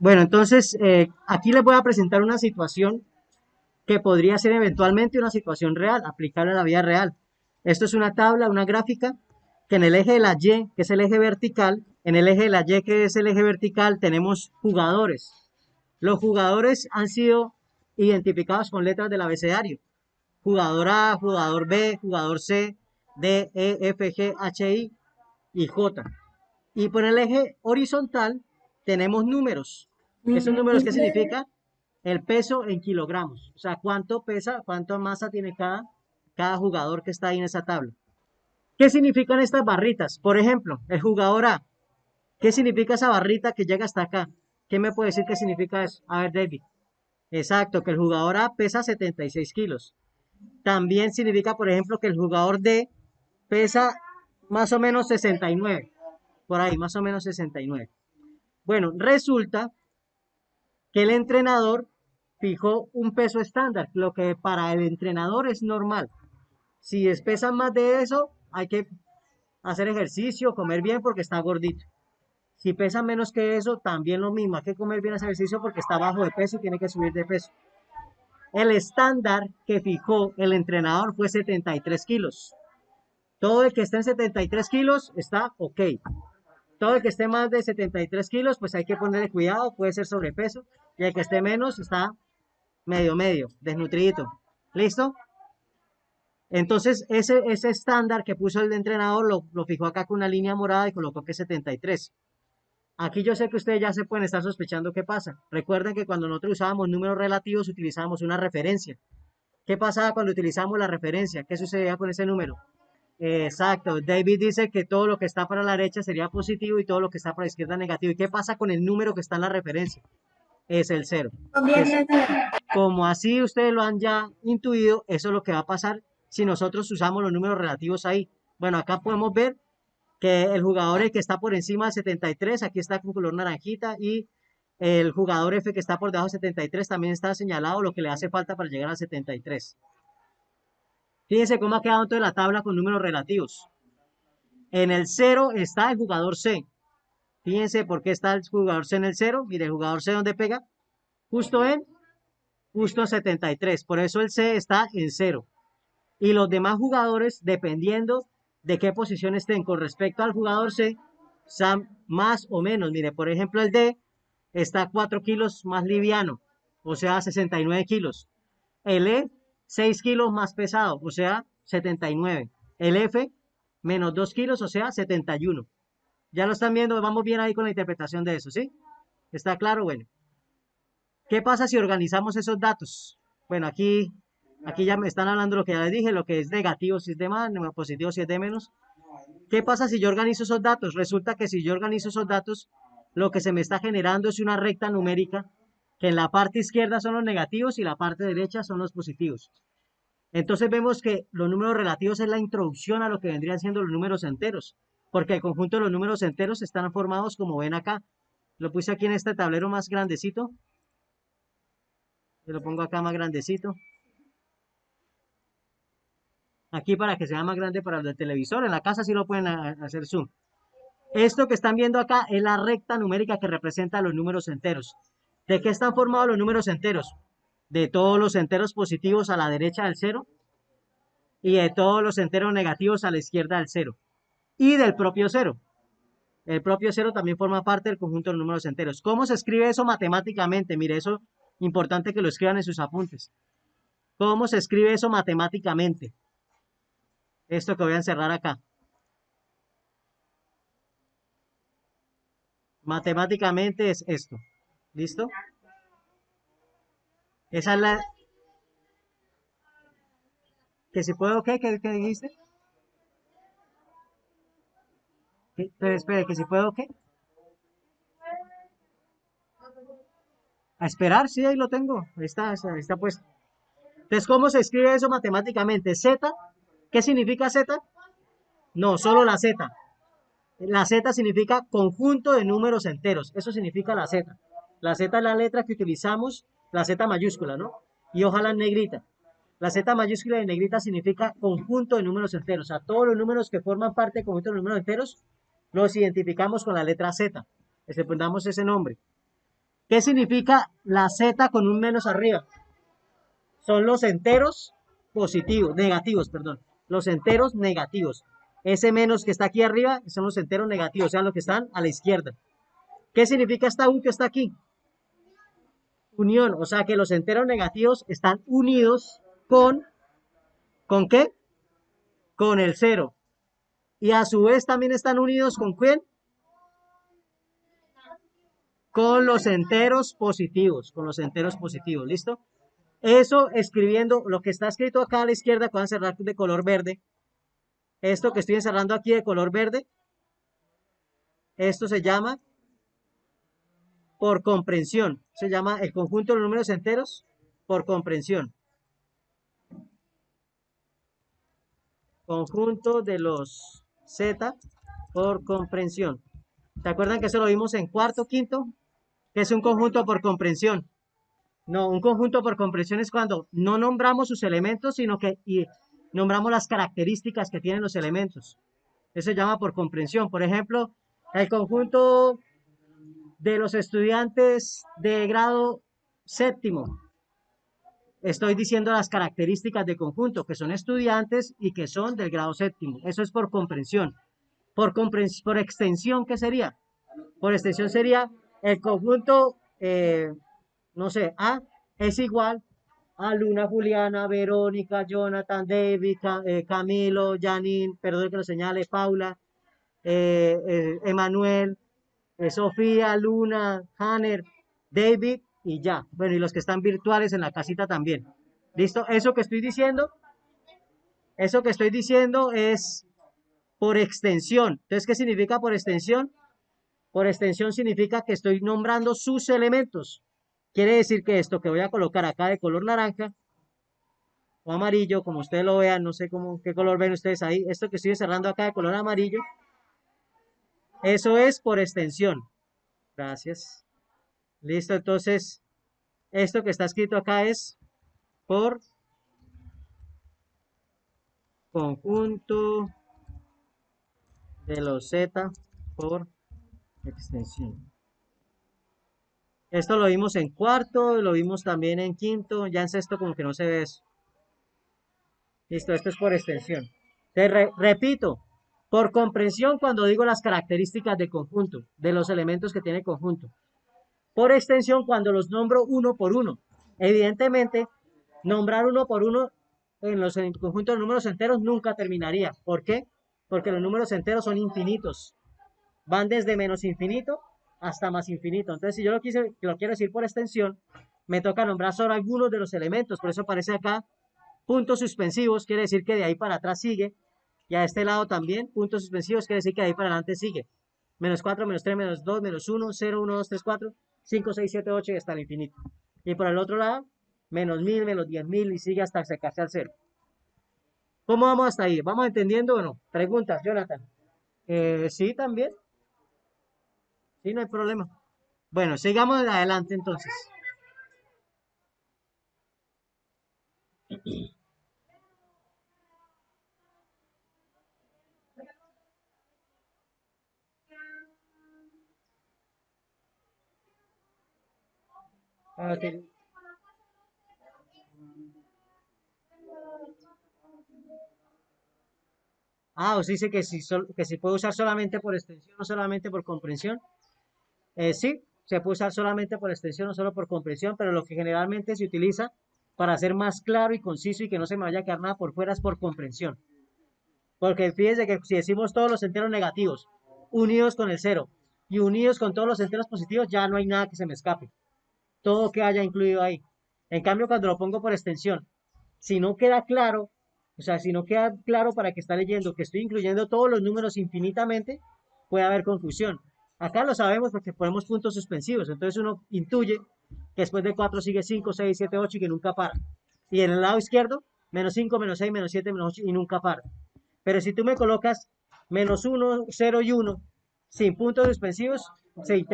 Bueno, entonces aquí les voy a presentar una situación que podría ser eventualmente una situación real, aplicable a la vida real. Esto es una tabla, una gráfica, que en el eje de la Y, que es el eje vertical, en el eje de la Y, que es el eje vertical, tenemos jugadores. Los jugadores han sido identificados con letras del abecedario. Jugador A, jugador B, jugador C, D, E, F, G, H, I y J. Y por el eje horizontal tenemos números. ¿Esos números qué significa? El peso en kilogramos. O sea, cuánto pesa, cuánta masa tiene cada jugador que está ahí en esa tabla. ¿Qué significan estas barritas? Por ejemplo, el jugador A. ¿Qué significa esa barrita que llega hasta acá? ¿Qué me puede decir qué significa eso? A ver, David. Exacto, que el jugador A pesa 76 kilos. También significa, por ejemplo, que el jugador D pesa más o menos 69. Por ahí, más o menos 69. Bueno, resulta que el entrenador fijó un peso estándar, lo que para el entrenador es normal. Si pesan más de eso, hay que hacer ejercicio, comer bien porque está gordito. Si pesa menos que eso, también lo mismo, hay que comer bien, hacer ejercicio porque está bajo de peso y tiene que subir de peso. El estándar que fijó el entrenador fue 73 kilos. Todo el que esté en 73 kilos está ok. Todo el que esté más de 73 kilos, pues hay que ponerle cuidado, puede ser sobrepeso. Y el que esté menos está medio, desnutridito. ¿Listo? Entonces, ese estándar que puso el entrenador lo fijó acá con una línea morada y colocó que 73. Aquí yo sé que ustedes ya se pueden estar sospechando qué pasa. Recuerden que cuando nosotros usábamos números relativos utilizábamos una referencia. ¿Qué pasaba cuando utilizamos la referencia? ¿Qué sucedía con ese número? Exacto. David dice que todo lo que está para la derecha sería positivo y todo lo que está para la izquierda negativo. ¿Y qué pasa con el número que está en la referencia? Es el cero. Es, como así ustedes lo han ya intuido, eso es lo que va a pasar si nosotros usamos los números relativos ahí. Bueno, acá podemos ver que el jugador el que está por encima de 73, aquí está con color naranjita, y el jugador F que está por debajo de 73 también está señalado lo que le hace falta para llegar a 73. Fíjense cómo ha quedado toda la tabla con números relativos. En el cero está el jugador C. Fíjense por qué está el jugador C en el cero. Mire, el jugador C ¿dónde pega? Justo en, justo en 73. Por eso el C está en cero. Y los demás jugadores, dependiendo de qué posición estén con respecto al jugador C, son más o menos. Mire, por ejemplo, el D está 4 kilos más liviano, o sea, 69 kilos. El E, 6 kilos más pesado, o sea, 79. El F, menos 2 kilos, o sea, 71. Ya lo están viendo, vamos bien ahí con la interpretación de eso, ¿sí? ¿Está claro? Bueno, ¿qué pasa si organizamos esos datos? Bueno, aquí ya me están hablando lo que ya les dije, lo que es negativo si es de más, positivo si es de menos. ¿Qué pasa si yo organizo esos datos? Resulta que si yo organizo esos datos, lo que se me está generando es una recta numérica, que en la parte izquierda son los negativos y la parte derecha son los positivos. Entonces vemos que los números relativos es la introducción a lo que vendrían siendo los números enteros, porque el conjunto de los números enteros están formados como ven acá. Lo puse aquí en este tablero más grandecito, yo lo pongo acá más grandecito. Aquí para que sea más grande para el televisor, en la casa sí lo pueden hacer zoom. Esto que están viendo acá es la recta numérica que representa los números enteros. ¿De qué están formados los números enteros? De todos los enteros positivos a la derecha del cero y de todos los enteros negativos a la izquierda del cero. Y del propio cero. El propio cero también forma parte del conjunto de los números enteros. ¿Cómo se escribe eso matemáticamente? Mire, eso es importante que lo escriban en sus apuntes. ¿Cómo se escribe eso matemáticamente? Esto que voy a encerrar acá. Matemáticamente es esto. ¿Listo? Esa es la... ¿Que si puedo qué? ¿Qué dijiste? Pero espere, ¿que si puedo qué? A esperar, sí, ahí lo tengo. Ahí está puesto. Entonces, ¿cómo se escribe eso matemáticamente? Z, ¿qué significa Z? No, solo la Z. La Z significa conjunto de números enteros. Eso significa la Z. La Z es la letra que utilizamos, la Z mayúscula, ¿no? Y ojalá en negrita. La Z mayúscula y negrita significa conjunto de números enteros. O sea, todos los números que forman parte del conjunto de números enteros los identificamos con la letra Z. Les pondamos ese nombre. ¿Qué significa la Z con un menos arriba? Son los enteros positivos, negativos, perdón. Los enteros negativos. Ese menos que está aquí arriba son los enteros negativos, o sea, los que están a la izquierda. ¿Qué significa esta U que está aquí? Unión, o sea que los enteros negativos están unidos ¿con qué? Con el cero. Y a su vez también están unidos ¿con quién? Con los enteros positivos, con los enteros positivos, ¿listo? Eso escribiendo, lo que está escrito acá a la izquierda, que van a cerrar de color verde, esto que estoy encerrando aquí de color verde, esto se llama por comprensión, se llama el conjunto de los números enteros por comprensión. Conjunto de los Z por comprensión. ¿Se acuerdan que eso lo vimos en cuarto, quinto? Que es un conjunto por comprensión. No, un conjunto por comprensión es cuando no nombramos sus elementos, sino que nombramos las características que tienen los elementos. Eso se llama por comprensión. Por ejemplo, el conjunto de los estudiantes de grado séptimo. Estoy diciendo las características de conjunto, que son estudiantes y que son del grado séptimo. Eso es por comprensión. Por extensión, ¿qué sería? Por extensión sería el conjunto, no sé, A es igual a Luna, Juliana, Verónica, Jonathan, David, Camilo, Janine, perdón que lo señale, Paula, Emanuel, Sofía, Luna, Hanner, David y ya. Bueno, y los que están virtuales en la casita también. ¿Listo? Eso que estoy diciendo es por extensión. Entonces, ¿qué significa por extensión? Por extensión significa que estoy nombrando sus elementos. Quiere decir que esto que voy a colocar acá de color naranja o amarillo, como ustedes lo vean, no sé qué color ven ustedes ahí, esto que estoy cerrando acá de color amarillo, eso es por extensión. Gracias. Listo, entonces, esto que está escrito acá es por conjunto de los Z por extensión. Esto lo vimos en cuarto, lo vimos también en quinto, ya en sexto como que no se ve eso. Listo, esto es por extensión. Repito, por comprensión cuando digo las características de conjunto, de los elementos que tiene conjunto. Por extensión cuando los nombro uno por uno. Evidentemente, nombrar uno por uno en el conjunto de números enteros nunca terminaría. ¿Por qué? Porque los números enteros son infinitos. Van desde menos infinito hasta más infinito. Entonces, si yo lo quiero decir por extensión, me toca nombrar solo algunos de los elementos. Por eso aparece acá puntos suspensivos, quiere decir que de ahí para atrás sigue. Y a este lado también, puntos suspensivos, quiere decir que de ahí para adelante sigue. Menos 4, menos 3, menos 2, menos 1, 0, 1, 2, 3, 4, 5, 6, 7, 8 y hasta el infinito. Y por el otro lado, menos 1000, menos 10.000 y sigue hasta acercarse al cero. ¿Cómo vamos hasta ahí? ¿Vamos entendiendo o no? Preguntas, Jonathan. Sí, también. Sí, no hay problema. Bueno, sigamos adelante entonces. Ok. Os dice que si puede usar solamente por extensión, no solamente por comprensión. Sí, se puede usar solamente por extensión, no solo por comprensión, pero lo que generalmente se utiliza para ser más claro y conciso y que no se me vaya a quedar nada por fuera es por comprensión. Porque fíjense que si decimos todos los enteros negativos unidos con el cero y unidos con todos los enteros positivos, ya no hay nada que se me escape. Todo que haya incluido ahí. En cambio, cuando lo pongo por extensión, si no queda claro, o sea, si no queda claro para que está leyendo que estoy incluyendo todos los números infinitamente, puede haber confusión. Acá lo sabemos porque ponemos puntos suspensivos, entonces uno intuye que después de 4 sigue 5, 6, 7, 8 y que nunca para. Y en el lado izquierdo, menos 5, menos 6, menos 7, menos 8 y nunca para. Pero si tú me colocas menos 1, 0 y 1 sin puntos suspensivos, se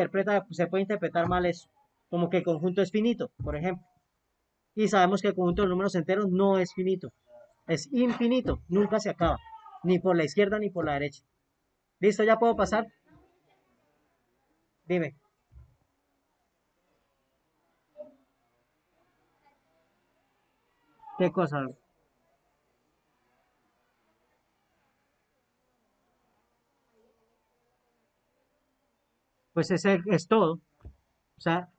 puede interpretar mal eso, como que el conjunto es finito, por ejemplo. Y sabemos que el conjunto de números enteros no es finito, es infinito, nunca se acaba, ni por la izquierda ni por la derecha. ¿Listo? ¿Ya puedo pasar? Dime. ¿Qué cosa? Pues ese es todo. O sea,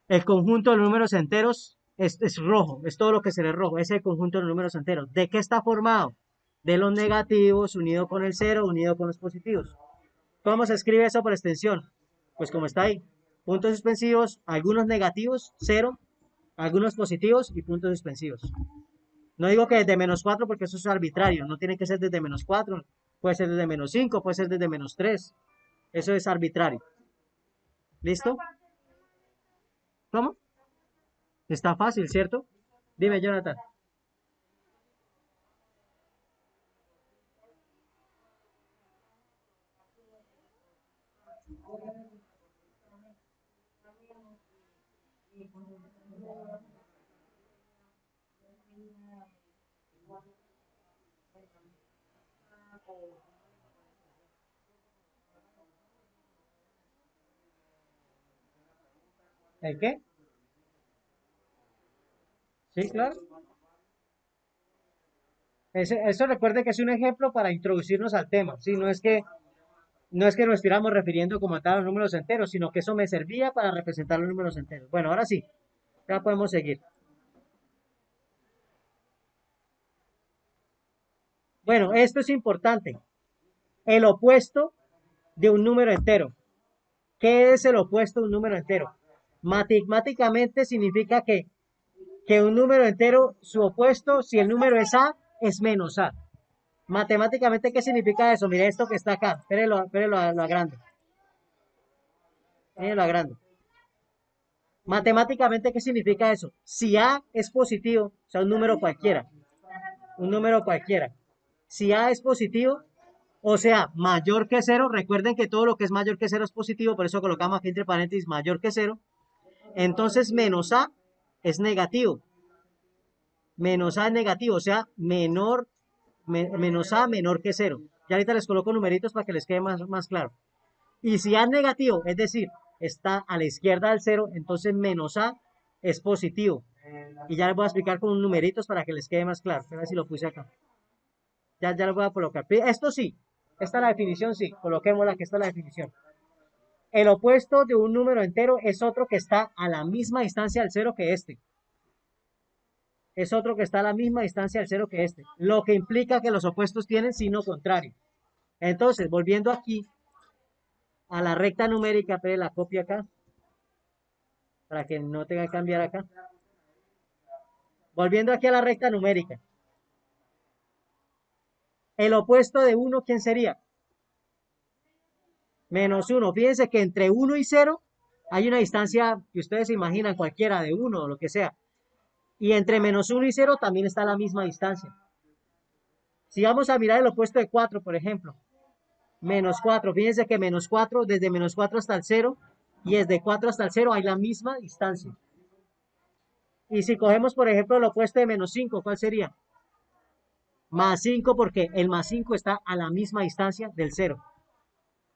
el conjunto de los números enteros es rojo, es todo lo que será rojo, es el conjunto de los números enteros. ¿De qué está formado? De los negativos unido con el cero, unido con los positivos. ¿Cómo se escribe eso por extensión? Pues como está ahí. Puntos suspensivos, algunos negativos, cero, algunos positivos y puntos suspensivos. No digo que desde -4 porque eso es arbitrario, no tiene que ser desde -4, puede ser desde -5, puede ser desde -3. Eso es arbitrario. ¿Listo? ¿Cómo? Está fácil, ¿cierto? Dime, Jonathan. ¿El qué? Sí, claro. Eso recuerde que es un ejemplo para introducirnos al tema. ¿Sí? No es que nos estuviéramos refiriendo como tal a los números enteros, sino que eso me servía para representar los números enteros. Bueno, ahora sí, ya podemos seguir. Bueno, esto es importante. El opuesto de un número entero. ¿Qué es el opuesto de un número entero? Matemáticamente significa que un número entero, su opuesto, si el número es A, es menos A. Matemáticamente, ¿qué significa eso? Mire esto que está acá. Espérenlo lo agrando. Espérenlo agrando. Matemáticamente, ¿qué significa eso? Si A es positivo, o sea, un número cualquiera. Si A es positivo, o sea, mayor que cero, recuerden que todo lo que es mayor que cero es positivo, por eso colocamos aquí entre paréntesis mayor que cero. Entonces, menos A es negativo. Menos A es negativo, o sea, menos A menor que cero. Ya ahorita les coloco numeritos para que les quede más claro. Y si A es negativo, es decir, está a la izquierda del cero, entonces menos A es positivo. Y ya les voy a explicar con numeritos para que les quede más claro. A ver si lo puse acá. Ya lo voy a colocar. Esto sí, esta es la definición, sí. Coloquémosla que esta es la definición. El opuesto de un número entero es otro que está a la misma distancia del cero que este. Es otro que está a la misma distancia del cero que este. Lo que implica que los opuestos tienen signo contrario. Entonces, volviendo aquí a la recta numérica, pero la copio acá, para que no tenga que cambiar acá. Volviendo aquí a la recta numérica. El opuesto de uno, ¿quién sería? -1. Fíjense que entre uno y cero hay una distancia que ustedes se imaginan, cualquiera de uno o lo que sea. Y entre -1 y cero también está la misma distancia. Si vamos a mirar el opuesto de 4, por ejemplo, -4. Fíjense que -4, desde -4 hasta el cero y desde 4 hasta el cero hay la misma distancia. Y si cogemos, por ejemplo, el opuesto de -5, ¿cuál sería? +5, porque el +5 está a la misma distancia del cero.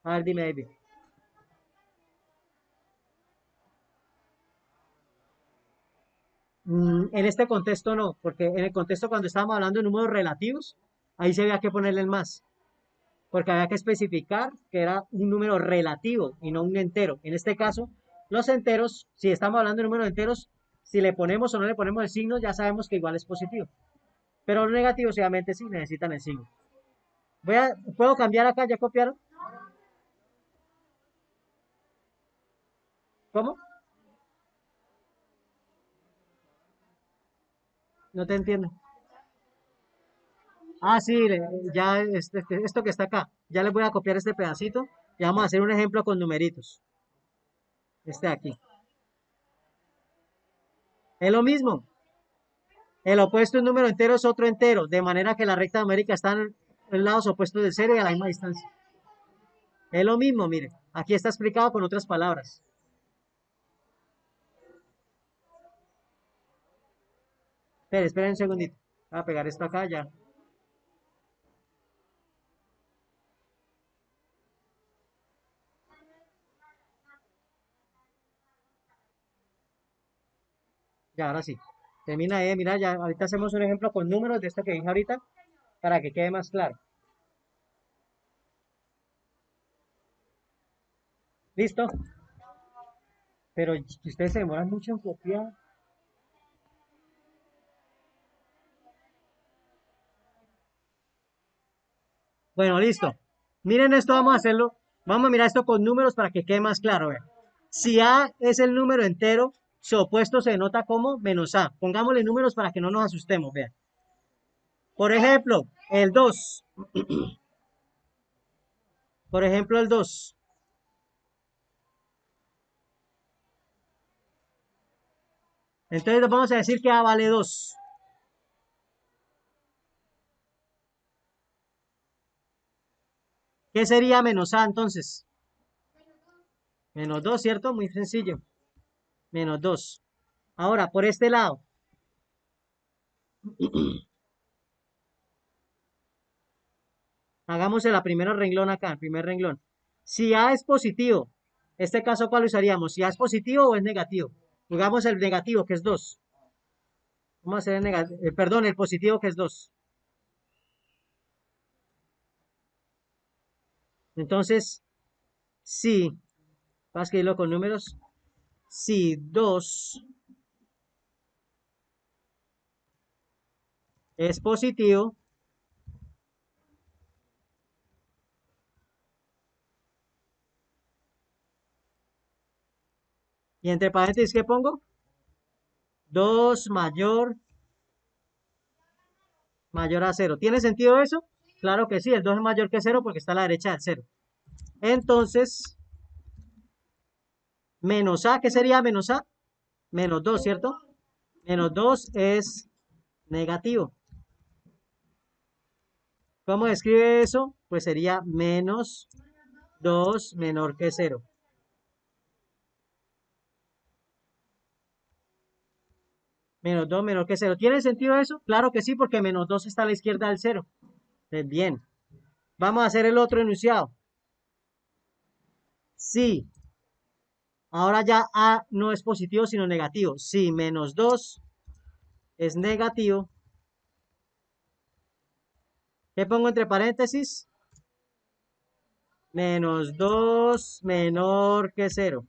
A ver, dime, David. En este contexto no, porque en el contexto cuando estábamos hablando de números relativos, ahí se había que ponerle el más, porque había que especificar que era un número relativo y no un entero. En este caso, los enteros, si estamos hablando de números enteros, si le ponemos o no le ponemos el signo, ya sabemos que igual es positivo. Pero los negativos, obviamente, sí necesitan el signo. ¿Puedo cambiar acá? ¿Ya copiaron? ¿Cómo? No te entiendo. Ah, sí, ya esto que está acá. Ya les voy a copiar este pedacito y vamos a hacer un ejemplo con numeritos. Este de aquí. Es lo mismo. El opuesto de un número entero es otro entero, de manera que la recta numérica están en lados opuestos del cero y a la misma distancia. Es lo mismo, mire. Aquí está explicado con otras palabras. Esperen un segundito. Voy a pegar esto acá ya. Ya, ahora sí. Termina de mirar, ya ahorita hacemos un ejemplo con números de esto que dije ahorita para que quede más claro. ¿Listo? Pero ustedes se demoran mucho en copiar. Bueno, listo. Miren esto, vamos a hacerlo. Vamos a mirar esto con números para que quede más claro. Vean. Si A es el número entero, su opuesto se denota como menos A. Pongámosle números para que no nos asustemos. Vean. Por ejemplo, el 2. Por ejemplo, el 2. Entonces vamos a decir que A vale 2. ¿Qué sería menos A entonces? Menos 2, ¿cierto? Muy sencillo. Menos 2. Ahora, por este lado. Hagamos el primer renglón acá, el primer renglón. Si A es positivo, este caso, ¿cuál usaríamos? Si A es positivo o es negativo. Jugamos el negativo, que es 2. Vamos a hacer el negativo, perdón, el positivo, que es 2. Entonces, si, vas a escribirlo con números, si 2 es positivo, y entre paréntesis, ¿qué pongo? 2 mayor a 0. ¿Tiene sentido eso? Claro que sí, el 2 es mayor que 0 porque está a la derecha del 0. Entonces, menos A, ¿qué sería menos A? Menos 2, ¿cierto? Menos 2 es negativo. ¿Cómo describe eso? Pues sería menos 2 menor que 0. Menos 2 menor que 0. ¿Tiene sentido eso? Claro que sí, porque menos 2 está a la izquierda del 0. Bien. Vamos a hacer el otro enunciado. Sí. Ahora ya A no es positivo, sino negativo. Si menos 2 es negativo. ¿Qué pongo entre paréntesis? Menos 2 menor que 0.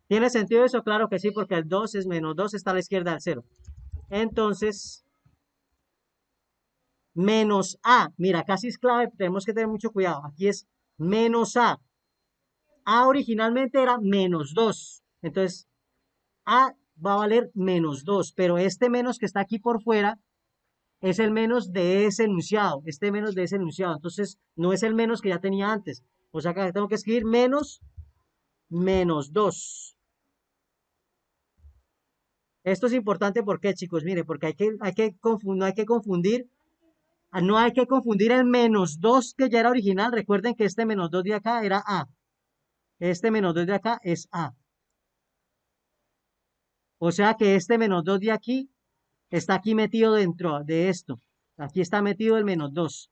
¿Tiene sentido eso? Claro que sí, porque el 2 es menos 2 está a la izquierda del 0. Entonces, menos A. Mira, casi es clave, tenemos que tener mucho cuidado. Aquí es menos A. A originalmente era menos 2. Entonces, A va a valer menos 2. Pero este menos que está aquí por fuera es el menos de ese enunciado. Este menos de ese enunciado. Entonces, no es el menos que ya tenía antes. O sea que tengo que escribir menos 2. Esto es importante porque, chicos, mire, porque no hay que confundir. No hay que confundir el menos 2 que ya era original. Recuerden que este menos 2 de acá era A. Este menos 2 de acá es A. O sea que este menos 2 de aquí está aquí metido dentro de esto. Aquí está metido el menos 2.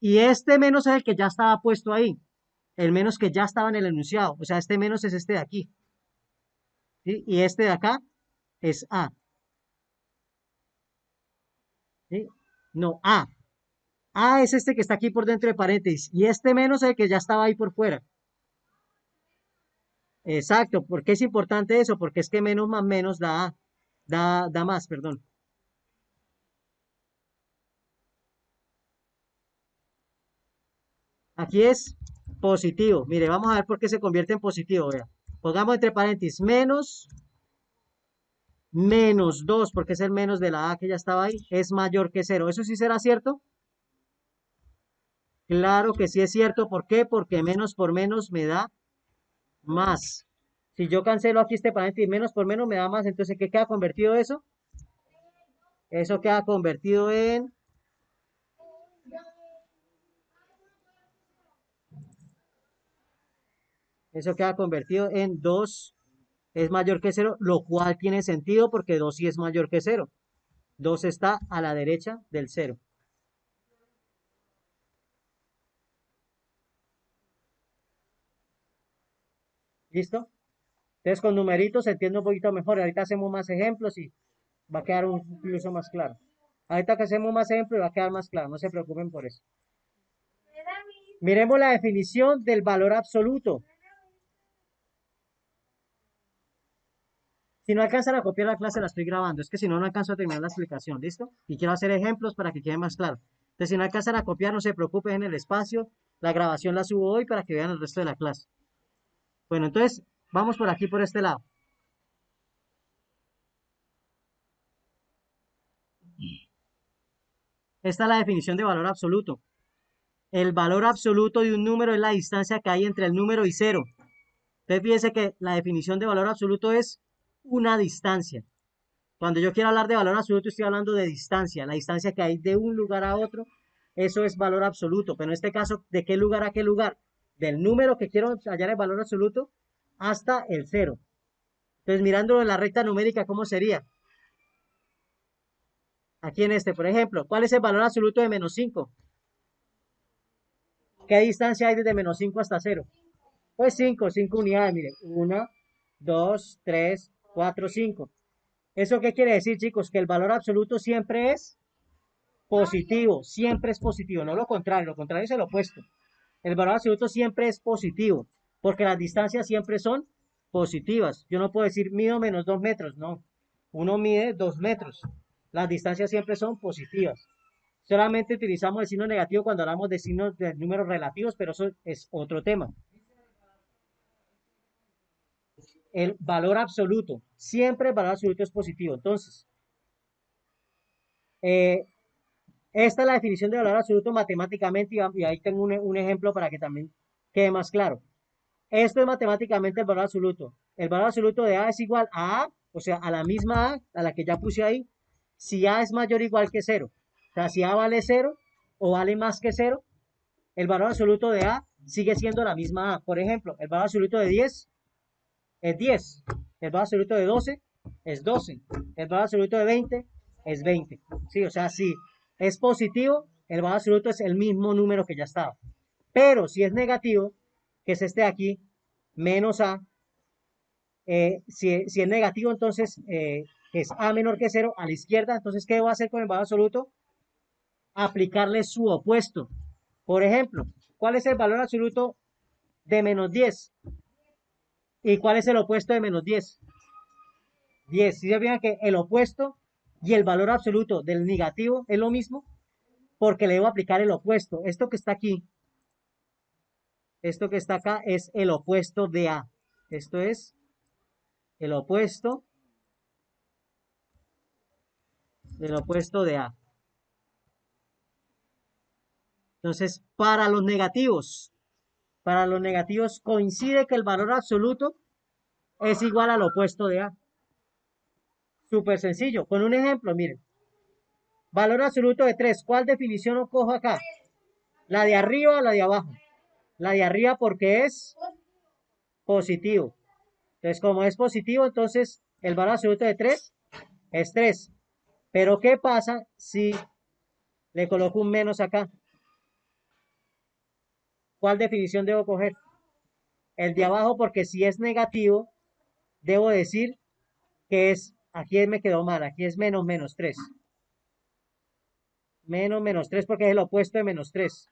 Y este menos es el que ya estaba puesto ahí. El menos que ya estaba en el enunciado. O sea, este menos es este de aquí. ¿Sí? Y este de acá es A. ¿Sí? No, A. A es este que está aquí por dentro de paréntesis. Y este menos es el que ya estaba ahí por fuera. Exacto. ¿Por qué es importante eso? Porque es que menos más menos da A. Da más, perdón. Aquí es positivo. Mire, vamos a ver por qué se convierte en positivo. Vea. Pongamos entre paréntesis menos 2, porque es el menos de la A que ya estaba ahí, es mayor que 0. ¿Eso sí será cierto? Claro que sí es cierto. ¿Por qué? Porque menos por menos me da más. Si yo cancelo aquí este paréntesis, menos por menos me da más. Entonces, ¿qué queda convertido eso? Eso queda convertido en... Eso queda convertido en 2 es mayor que 0, lo cual tiene sentido porque 2 sí es mayor que 0. 2 está a la derecha del 0. ¿Listo? Entonces con numeritos se entiende un poquito mejor. Ahorita hacemos más ejemplos y va a quedar incluso más claro. Ahorita que hacemos más ejemplos va a quedar más claro, no se preocupen por eso. Miremos la definición del valor absoluto. Si no alcanzan a copiar la clase, la estoy grabando. Es que si no, no alcanzo a terminar la explicación, ¿listo? Y quiero hacer ejemplos para que quede más claro. Entonces, si no alcanzan a copiar, no se preocupen en el espacio. La grabación la subo hoy para que vean el resto de la clase. Bueno, entonces, vamos por aquí, por este lado. Esta es la definición de valor absoluto. El valor absoluto de un número es la distancia que hay entre el número y cero. Entonces, fíjense que la definición de valor absoluto es una distancia. Cuando yo quiero hablar de valor absoluto, estoy hablando de distancia, la distancia que hay de un lugar a otro, eso es valor absoluto. Pero en este caso, ¿de qué lugar a qué lugar? Del número que quiero hallar el valor absoluto hasta el cero. Entonces, mirándolo en la recta numérica, ¿cómo sería? Aquí en este, por ejemplo, ¿cuál es el valor absoluto de menos 5? ¿Qué distancia hay desde menos 5 hasta cero? Pues 5 unidades, mire. 1, 2, 3, 4, 5. ¿Eso qué quiere decir, chicos? Que el valor absoluto siempre es positivo, siempre es positivo, no lo contrario es el opuesto. El valor absoluto siempre es positivo, porque las distancias siempre son positivas. Yo no puedo decir mido menos 2 metros, no. Uno mide 2 metros. Las distancias siempre son positivas. Solamente utilizamos el signo negativo cuando hablamos de signos de números relativos, pero eso es otro tema. El valor absoluto, siempre el valor absoluto es positivo. Entonces, eh, esta es la definición de valor absoluto matemáticamente y ahí tengo un ejemplo para que también quede más claro. Esto es matemáticamente el valor absoluto. El valor absoluto de A es igual a A, o sea, a la misma A, a la que ya puse ahí, si A es mayor o igual que cero. O sea, si A vale cero o vale más que cero, el valor absoluto de A sigue siendo la misma A. Por ejemplo, el valor absoluto de 10 es 10. El valor absoluto de 12 es 12. El valor absoluto de 20 es 20. Sí, o sea, si es positivo, el valor absoluto es el mismo número que ya estaba. Pero si es negativo, que es este de aquí, menos A, si es negativo, entonces es A menor que 0 a la izquierda. Entonces, ¿qué debo hacer con el valor absoluto? Aplicarle su opuesto. Por ejemplo, ¿cuál es el valor absoluto de menos 10? ¿Y cuál es el opuesto de menos 10? 10. Si se fijan que el opuesto y el valor absoluto del negativo es lo mismo, porque le debo aplicar el opuesto. Esto que está aquí, esto que está acá es el opuesto de A. Esto es el opuesto del opuesto de A. Entonces, para los negativos coincide que el valor absoluto es igual al opuesto de A. Súper sencillo. Con un ejemplo, miren. Valor absoluto de 3. ¿Cuál definición os cojo acá? ¿La de arriba o la de abajo? La de arriba porque es positivo. Entonces, como es positivo, entonces el valor absoluto de 3 es 3. Pero, ¿qué pasa si le coloco un menos acá? ¿Cuál definición debo coger? El de abajo porque si es negativo, debo decir que es, aquí me quedó mal, aquí es menos menos 3. Menos menos 3 porque es el opuesto de menos 3.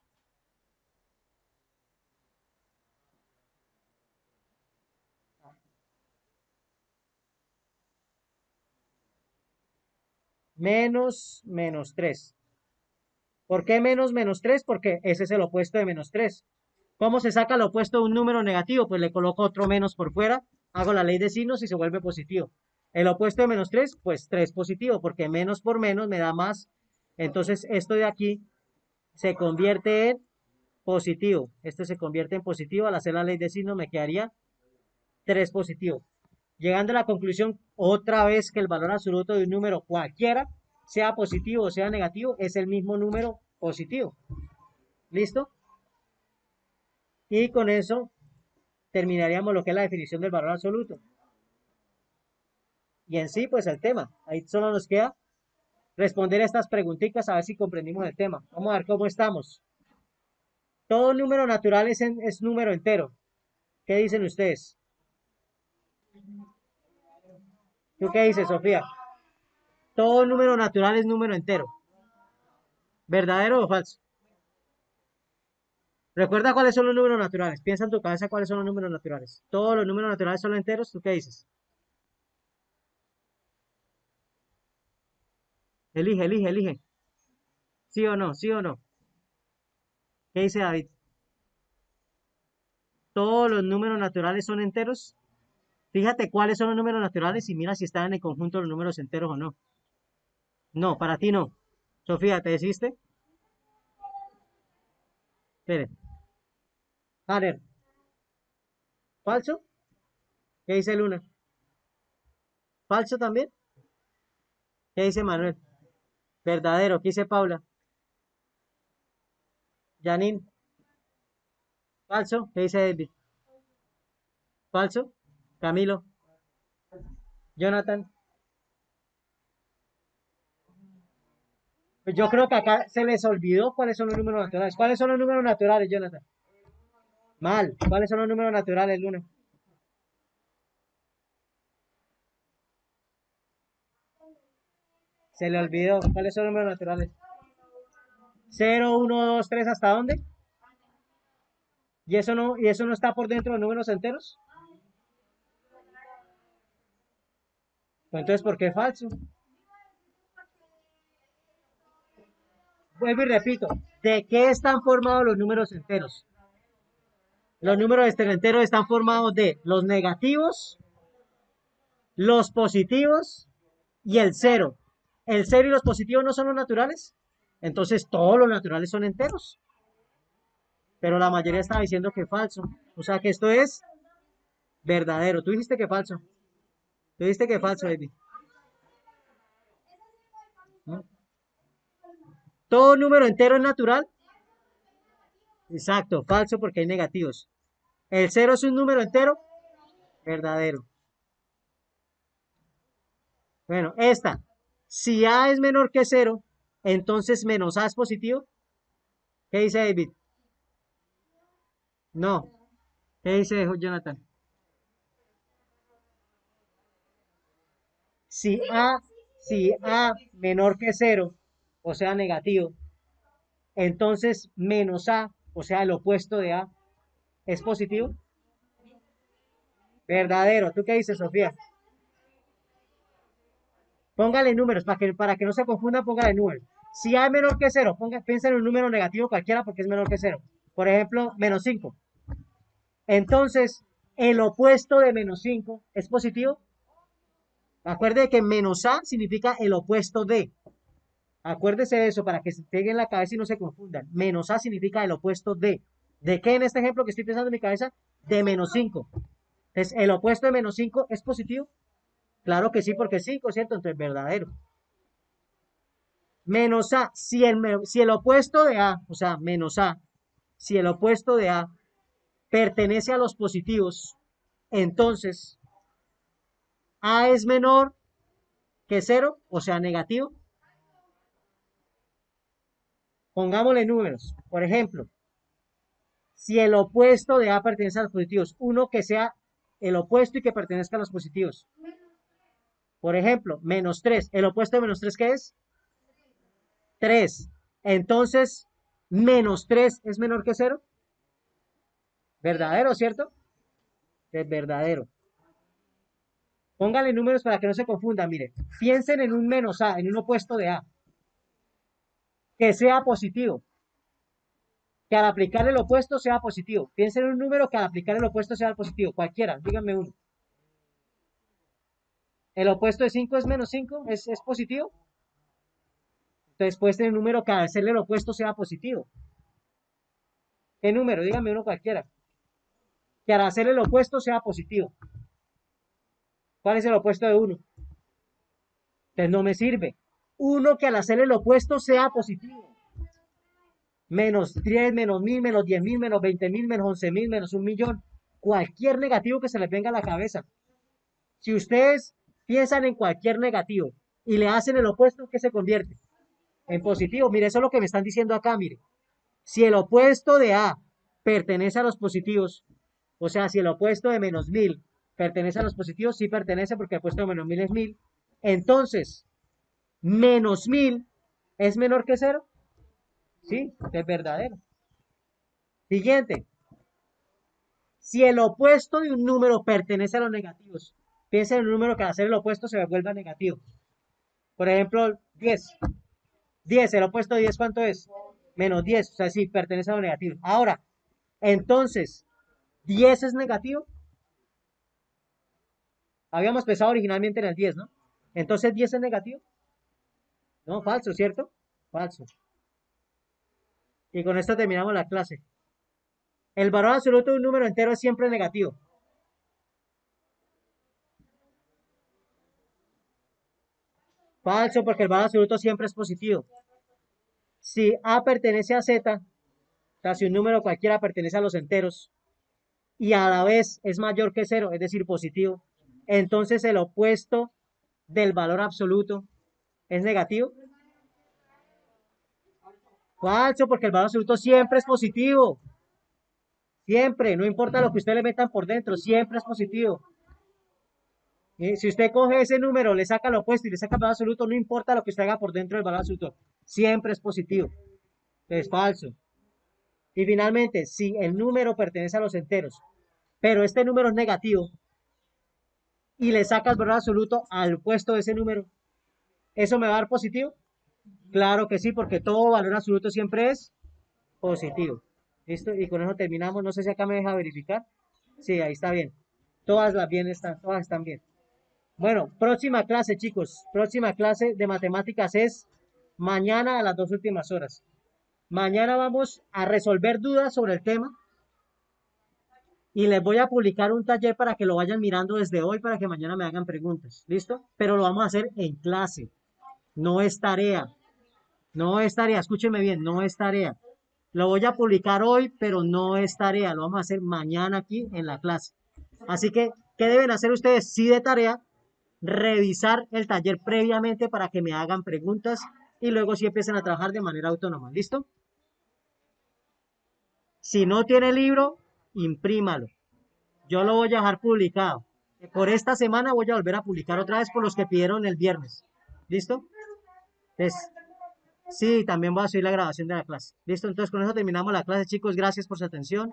Menos menos 3. ¿Por qué menos menos 3? Porque ese es el opuesto de menos 3. ¿Cómo se saca el opuesto de un número negativo? Pues le coloco otro menos por fuera, hago la ley de signos y se vuelve positivo. El opuesto de menos 3, pues 3 positivo, porque menos por menos me da más. Entonces esto de aquí se convierte en positivo. Este se convierte en positivo. Al hacer la ley de signos me quedaría 3 positivo. Llegando a la conclusión otra vez que el valor absoluto de un número cualquiera, sea positivo o sea negativo, es el mismo número positivo. ¿Listo? Y con eso terminaríamos lo que es la definición del valor absoluto. Y en sí, pues el tema. Ahí solo nos queda responder estas preguntitas a ver si comprendimos el tema. Vamos a ver cómo estamos. Todo número natural es número entero. ¿Qué dicen ustedes? ¿Tú qué dices, Sofía? Todo número natural es número entero. ¿Verdadero o falso? Recuerda cuáles son los números naturales. Piensa en tu cabeza cuáles son los números naturales. Todos los números naturales son enteros. ¿Tú qué dices? Elige, elige, elige. ¿Sí o no? ¿Sí o no? ¿Qué dice David? Todos los números naturales son enteros. Fíjate cuáles son los números naturales y mira si están en el conjunto los números enteros o no. No, para ti no. Sofía, ¿te deciste? Espere. Janer, ¿falso? ¿Qué dice Luna? ¿Falso también? ¿Qué dice Manuel? Verdadero. ¿Qué dice Paula? Janine. Falso. ¿Qué dice David? Falso. Camilo. Jonathan. Pues yo creo que acá se les olvidó cuáles son los números naturales. ¿Cuáles son los números naturales, Jonathan? Mal. ¿Cuáles son los números naturales, Luna? Se le olvidó. ¿Cuáles son los números naturales? Cero, uno, 2, 3, ¿hasta dónde? ¿Y eso no está por dentro de números enteros? Pues entonces, ¿por qué es falso? Vuelvo y repito, ¿de qué están formados los números enteros? Los números enteros están formados de los negativos, los positivos y el cero. ¿El cero y los positivos no son los naturales? Entonces todos los naturales son enteros. Pero la mayoría está diciendo que es falso. O sea que esto es verdadero. Tú dijiste que falso. Tú dijiste que falso, baby. ¿No? ¿Todo número entero es natural? Exacto, falso porque hay negativos. ¿El cero es un número entero? Verdadero. Bueno, esta. Si A es menor que cero, entonces menos A es positivo. ¿Qué dice David? No. ¿Qué dice Jonathan? Si A, si A menor que cero, o sea, negativo, entonces menos A, o sea, el opuesto de A, ¿es positivo? Verdadero. ¿Tú qué dices, Sofía? Póngale números, para que no se confunda, póngale números. Si A es menor que cero, piensa en un número negativo cualquiera porque es menor que cero. Por ejemplo, menos 5. Entonces, el opuesto de menos 5 es positivo. Acuerde que menos A significa el opuesto de. Acuérdese de eso para que se pegue en la cabeza y no se confundan. Menos A significa el opuesto de. ¿De qué en este ejemplo que estoy pensando en mi cabeza? De menos 5. Entonces, ¿el opuesto de menos 5 es positivo? Claro que sí, porque es 5, ¿cierto? Entonces, verdadero. Menos A, si el opuesto de A, o sea, menos A, si el opuesto de A pertenece a los positivos, entonces A es menor que cero, o sea, negativo. Pongámosle números. Por ejemplo, si el opuesto de A pertenece a los positivos, uno que sea el opuesto y que pertenezca a los positivos. Por ejemplo, menos 3. ¿El opuesto de menos 3 qué es? 3. Entonces, menos 3 es menor que cero. ¿Verdadero, cierto? Es verdadero. Póngale números para que no se confunda. Mire, piensen en un menos A, en un opuesto de A, que sea positivo. Que al aplicar el opuesto sea positivo. Piensen en un número que al aplicar el opuesto sea positivo. Cualquiera, díganme uno. El opuesto de 5 es menos 5, es positivo. Entonces puede ser un número que al hacerle el opuesto sea positivo. ¿Qué número? Díganme uno cualquiera. Que al hacer el opuesto sea positivo. ¿Cuál es el opuesto de 1? Entonces no me sirve. Uno que al hacer el opuesto sea positivo. Menos 10, menos 1000, menos 10.000, menos 20.000, menos 11.000, menos 1.000.000. Cualquier negativo que se les venga a la cabeza. Si ustedes piensan en cualquier negativo y le hacen el opuesto, ¿qué se convierte? En positivo. Mire, eso es lo que me están diciendo acá, mire. Si el opuesto de A pertenece a los positivos, o sea, si el opuesto de menos 1000 ¿Pertenece a los positivos? Sí pertenece porque he puesto menos 1000 es 1000. Entonces, menos 1000 es menor que cero. Sí, es verdadero. Siguiente. Si el opuesto de un número pertenece a los negativos, piensa en un número que al hacer el opuesto se vuelva negativo. Por ejemplo, 10. 10, el opuesto de 10, ¿cuánto es? Menos 10, o sea, sí, pertenece a lo negativo. Ahora, entonces, 10 es negativo. Habíamos pensado originalmente en el 10, ¿no? Entonces, 10 es negativo. No, falso, ¿cierto? Falso. Y con esto terminamos la clase. El valor absoluto de un número entero es siempre negativo. Falso, porque el valor absoluto siempre es positivo. Si A pertenece a Z, o sea, si un número cualquiera pertenece a los enteros y a la vez es mayor que cero, es decir, positivo, entonces el opuesto del valor absoluto es negativo. Falso, porque el valor absoluto siempre es positivo. Siempre, no importa lo que usted le metan por dentro, siempre es positivo. Si usted coge ese número, le saca lo opuesto y le saca el valor absoluto, no importa lo que usted haga por dentro del valor absoluto, siempre es positivo. Es falso. Y finalmente, si el número pertenece a los enteros, pero este número es negativo y le sacas valor absoluto al opuesto de ese número, ¿eso me va a dar positivo? Claro que sí, porque todo valor absoluto siempre es positivo. ¿Listo? Y con eso terminamos. No sé si acá me deja verificar. Sí, ahí está bien. Todas las bien están, todas están bien. Bueno, próxima clase, chicos. Próxima clase de matemáticas es mañana a las 2 últimas horas. Mañana vamos a resolver dudas sobre el tema y les voy a publicar un taller para que lo vayan mirando desde hoy para que mañana me hagan preguntas. ¿Listo? Pero lo vamos a hacer en clase. No es tarea. No es tarea. Escúcheme bien, no es tarea. Lo voy a publicar hoy, pero no es tarea. Lo vamos a hacer mañana aquí en la clase. Así que, ¿qué deben hacer ustedes? Sí de tarea, revisar el taller previamente para que me hagan preguntas y luego sí empiecen a trabajar de manera autónoma. ¿Listo? Si no tiene libro, imprímalo. Yo lo voy a dejar publicado. Por esta semana voy a volver a publicar otra vez por los que pidieron el viernes. ¿Listo? Entonces, sí, también voy a subir la grabación de la clase. ¿Listo? Entonces con eso terminamos la clase, chicos. Gracias por su atención.